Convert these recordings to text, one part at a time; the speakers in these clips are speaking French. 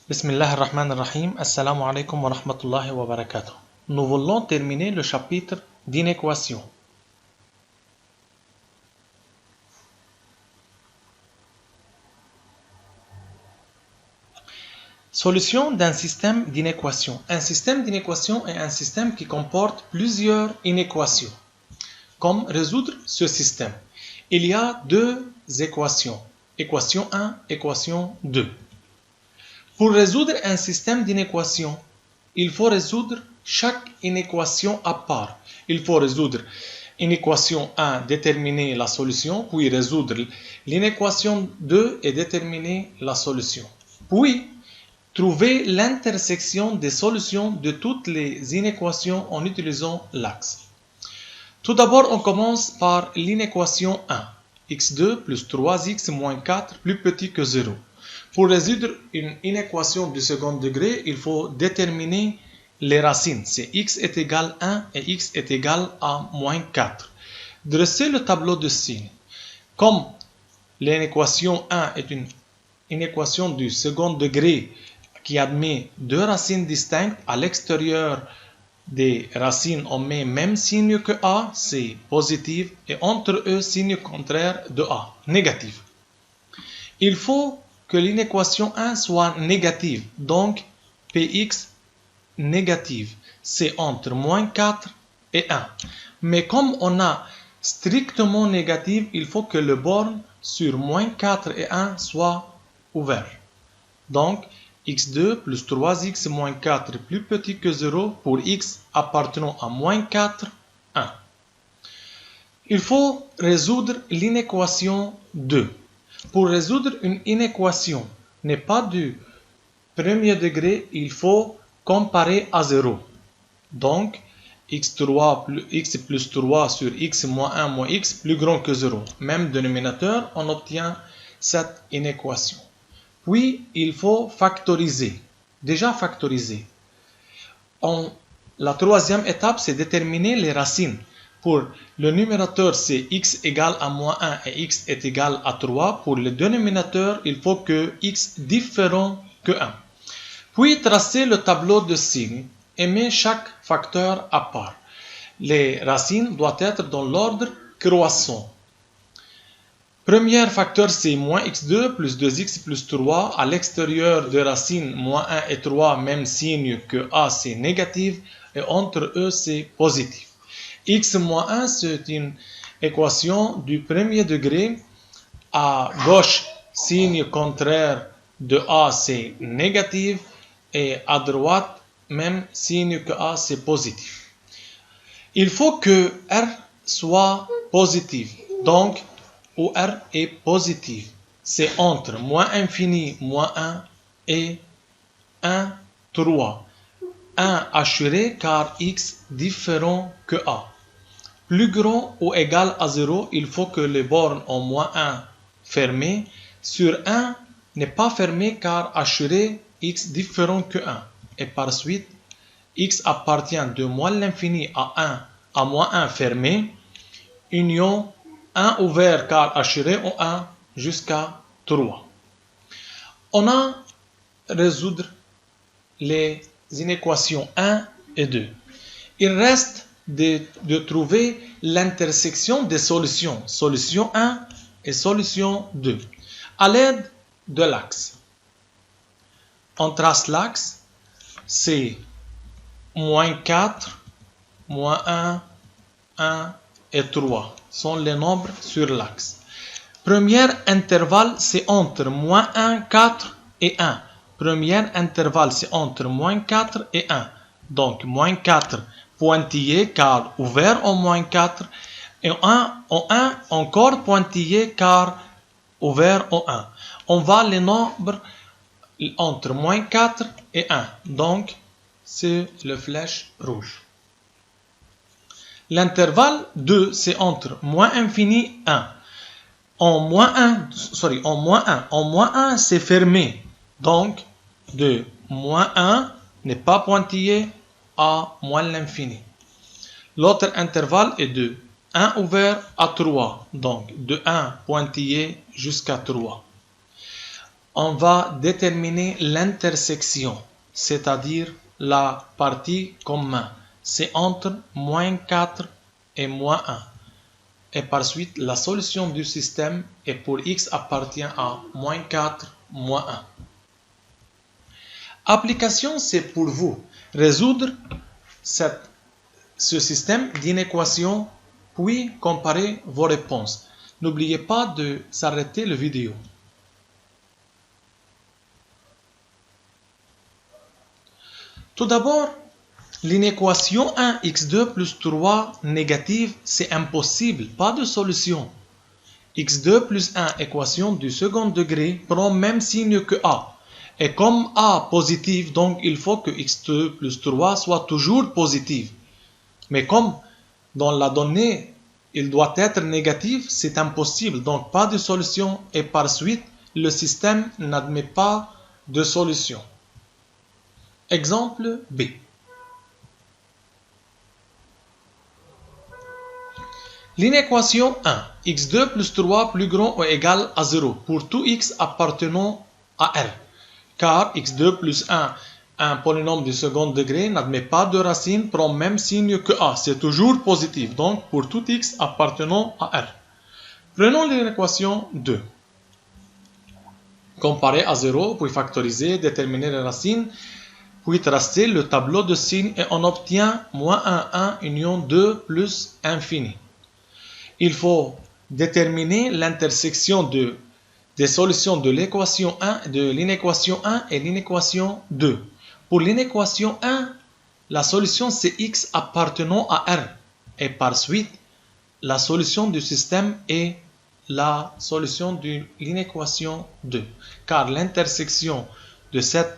Bismillah ar-Rahman ar-Rahim. Assalamu alaikum wa rahmatullahi wa barakatuh. Nous voulons terminer le chapitre d'inéquation. Solution d'un système d'inéquation. Un système d'inéquation est un système qui comporte plusieurs inéquations. Comme résoudre ce système? Il y a deux équations. Équation 1, équation 2. Pour résoudre un système d'inéquation, il faut résoudre chaque inéquation à part. Il faut résoudre inéquation 1, déterminer la solution, puis résoudre l'inéquation 2 et déterminer la solution. Puis, trouver l'intersection des solutions de toutes les inéquations en utilisant l'axe. Tout d'abord, on commence par l'inéquation 1. x2 plus 3x moins 4 plus petit que 0. Pour résoudre une inéquation du second degré, il faut déterminer les racines. C'est x est égal à 1 et x est égal à moins 4. Dressez le tableau de signes. Comme l'inéquation 1 est une inéquation du second degré qui admet deux racines distinctes, à l'extérieur des racines, on met même signe que A, c'est positif, et entre eux, signe contraire de A, négatif. Il faut que l'inéquation 1 soit négative, donc Px négative, c'est entre moins 4 et 1. Mais comme on a strictement négative, il faut que le borne sur moins 4 et 1 soit ouvert. Donc, x2 plus 3x moins 4 plus petit que 0 pour x appartenant à moins 4, 1. Il faut résoudre l'inéquation 2. Pour résoudre une inéquation n'est pas du premier degré, il faut comparer à 0. Donc, x plus 3 sur x moins 1 moins x plus grand que 0. Même dénominateur, on obtient cette inéquation. Puis, il faut factoriser. Déjà factoriser. La troisième étape, c'est déterminer les racines. Pour le numérateur, c'est x égale à moins 1 et x est égal à 3. Pour le dénominateur, il faut que x différent que 1. Puis, tracer le tableau de signes et mettre chaque facteur à part. Les racines doivent être dans l'ordre croissant. Premier facteur, c'est moins x2 plus 2x plus 3. À l'extérieur de racines, moins 1 et 3, même signe que A, c'est négatif. Et entre eux, c'est positif. X moins 1, c'est une équation du premier degré. À gauche, signe contraire de A, c'est négatif. Et à droite, même signe que A, c'est positif. Il faut que R soit positif. Donc, où R est positif, c'est entre moins infini, moins 1 et 1, 3. 1 assuré car x différent que A. Plus grand ou égal à 0, il faut que les bornes en moins 1 fermées sur 1 n'est pas fermé car assuré x différent que 1. Et par suite, x appartient de moins l'infini à 1 à moins 1 fermé, union 1 ouvert car assuré en 1 jusqu'à 3. On a résoudre les inéquations 1 et 2. Il reste de trouver l'intersection des solutions, solution 1 et solution 2, à l'aide de l'axe. On trace l'axe, c'est moins 4, moins 1, 1 et 3 sont les nombres sur l'axe. Premier intervalle, c'est entre moins 1, 4 et 1. Premier intervalle, c'est entre moins 4 et 1. Donc, moins 4 pointillé car ouvert en moins 4. Et en 1 encore pointillé car ouvert en 1. On va les nombres entre moins 4 et 1. Donc, c'est le flèche rouge. L'intervalle 2, c'est entre moins infini 1. En moins 1, c'est fermé. Donc, de moins 1 n'est pas pointillé à moins l'infini. L'autre intervalle est de 1 ouvert à 3. Donc, de 1 pointillé jusqu'à 3. on va déterminer l'intersection, c'est-à-dire la partie commune. C'est entre moins 4 et moins 1. Et par suite, la solution du système est pour x appartient à moins 4, moins 1. Application, c'est pour vous résoudre ce système d'inéquations, puis comparer vos réponses. N'oubliez pas de s'arrêter la vidéo. Tout d'abord, l'inéquation 1x2 plus 3 négative, c'est impossible, pas de solution. x2 plus 1, équation du second degré, prend même signe que a. Et comme a positif, donc il faut que x2 plus 3 soit toujours positif. Mais comme dans la donnée, il doit être négatif, c'est impossible, donc pas de solution et par suite, le système n'admet pas de solution. Exemple B. L'inéquation 1, x2 plus 3 plus grand ou égal à 0 pour tout x appartenant à R. Car x2 plus 1, un polynôme du second degré, n'admet pas de racine, prend même signe que a. C'est toujours positif, donc pour tout x appartenant à R. Prenons l'inéquation 2. Comparer à 0, puis factoriser, déterminer les racines, puis tracer le tableau de signes et on obtient moins 1 union 2 plus infini. Il faut déterminer l'intersection des solutions de l'équation 1, de l'inéquation 1 et l'inéquation 2. Pour l'inéquation 1, la solution c'est x appartenant à R. Et par suite, la solution du système est la solution de l'inéquation 2. Car l'intersection de cette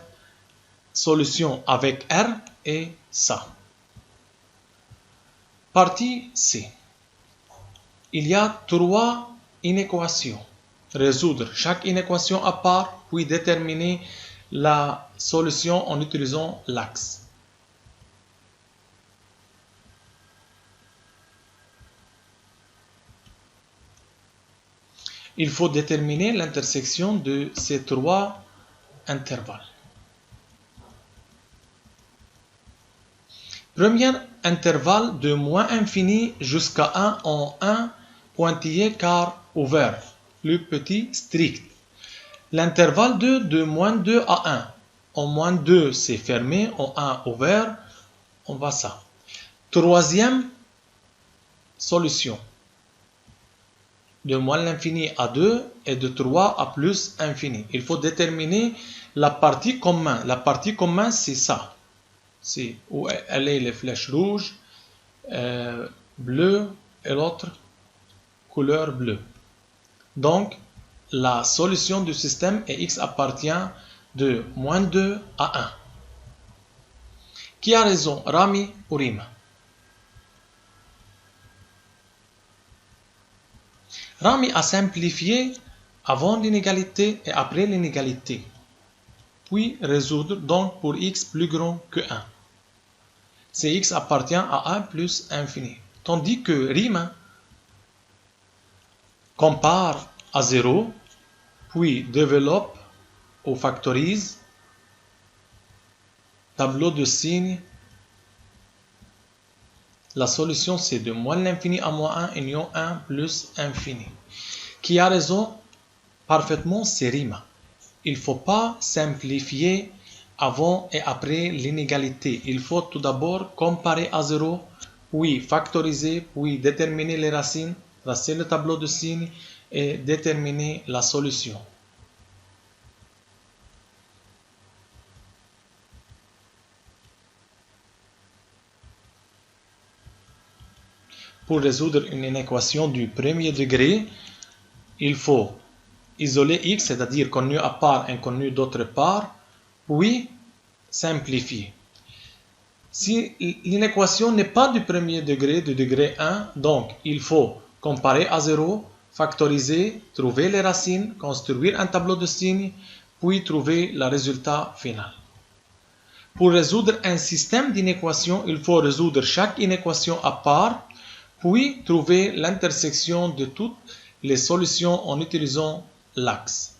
solution avec R est ça. Partie C. Il y a 3 inéquations. Résoudre chaque inéquation à part, puis déterminer la solution en utilisant l'axe. Il faut déterminer l'intersection de ces 3 intervalles. Premier intervalle de moins infini jusqu'à 1 en 1 pointillé quart ouvert, plus petit strict. L'intervalle 2 de moins 2 à 1. En moins 2 c'est fermé, en 1 ouvert, on va ça. Troisième solution. De moins l'infini à 2 et de 3 à plus infini. Il faut déterminer la partie commune. La partie commune c'est ça. C'est où elle est les flèches rouges, bleues et l'autre couleur bleue. Donc, la solution du système est x appartient de moins 2 à 1. Qui a raison, Rami ou Rima? Rami a simplifié avant l'inégalité et après l'inégalité. Puis résoudre donc pour x plus grand que 1. C'est x appartient à 1 plus infini. Tandis que Rima compare à 0, puis développe ou factorise, tableau de signes. La solution c'est de moins l'infini à moins 1 union 1 plus infini. Qui a raison parfaitement, c'est Rima. Il ne faut pas simplifier avant et après l'inégalité. Il faut tout d'abord comparer à 0, puis factoriser, puis déterminer les racines, tracer le tableau de signes et déterminer la solution. Pour résoudre une inéquation du premier degré, il faut isoler x, c'est-à-dire connu à part, inconnu d'autre part, puis simplifier. Si l'inéquation n'est pas du premier degré, du degré 1, donc il faut comparer à 0, factoriser, trouver les racines, construire un tableau de signes, puis trouver le résultat final. Pour résoudre un système d'inéquations, il faut résoudre chaque inéquation à part, puis trouver l'intersection de toutes les solutions en utilisant l'axe.